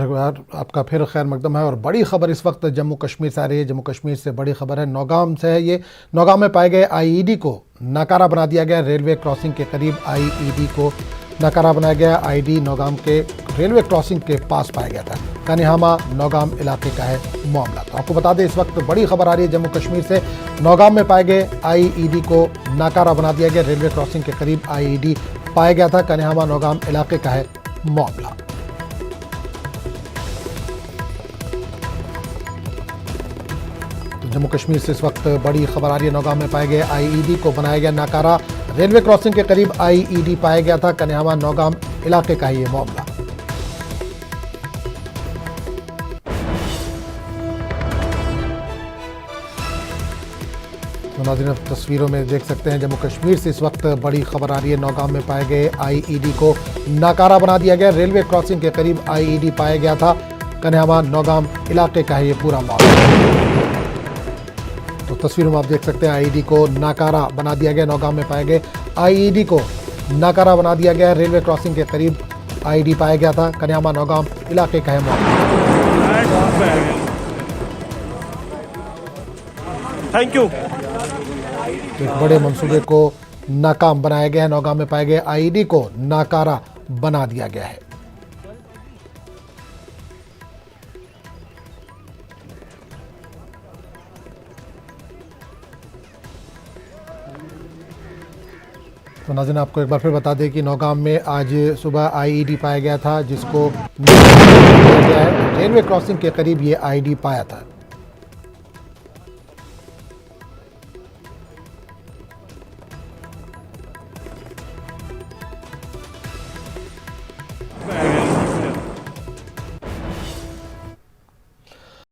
आपका फिर खैर मकदम है। और बड़ी खबर इस वक्त जम्मू कश्मीर से आ रही है। जम्मू कश्मीर से बड़ी खबर है, नौगाम से है। ये नौगाम में पाए गए आईईडी को नाकारा बना दिया गया। रेलवे क्रॉसिंग के करीब आईईडी को नाकारा बनाया गया। आईडी नौगाम के रेलवे क्रॉसिंग के पास पाया गया था। कनिहामा नौगाम इलाके का है मामला। तो आपको बता दें, इस वक्त बड़ी खबर आ रही है जम्मू कश्मीर से। नौगाम में पाए गए आईईडी को नाकारा बना दिया गया। रेलवे क्रॉसिंग के करीब आईईडी पाया गया था। कनिहामा नौगाम इलाके का है मामला। जम्मू कश्मीर से इस वक्त बड़ी खबर आ रही है। नौगाम में पाए गए आईईडी को बनाया गया नाकारा। रेलवे क्रॉसिंग के करीब आईईडी पाया गया था। कनिहामा नौगाम इलाके का है ये मामला। तो नाज़रीन, तस्वीरों में देख सकते हैं, जम्मू कश्मीर से इस वक्त बड़ी खबर आ रही है। नौगाम में पाए गए आईईडी को नाकारा बना दिया गया। रेलवे क्रॉसिंग के करीब आईईडी पाया गया था। कनिहामा नौगाम इलाके का है ये पूरा मामला। तो तस्वीरों में आप देख सकते हैं, आईईडी को नाकारा बना दिया गया। नौगाम में पाए गए आईईडी को नाकारा बना दिया गया। रेलवे क्रॉसिंग के करीब आईईडी पाया गया था। कनिहामा नौगाम इलाके का है मामला। Thank you. एक बड़े मंसूबे को नाकाम बनाया गया है। नौगाम में पाए गए आईईडी को नाकारा बना दिया गया है। तो नाज़रीन, आपको एक बार फिर बता दें कि नौगाम में आज सुबह आईईडी पाया गया था, जिसको रेलवे क्रॉसिंग के करीब ये आईईडी पाया था।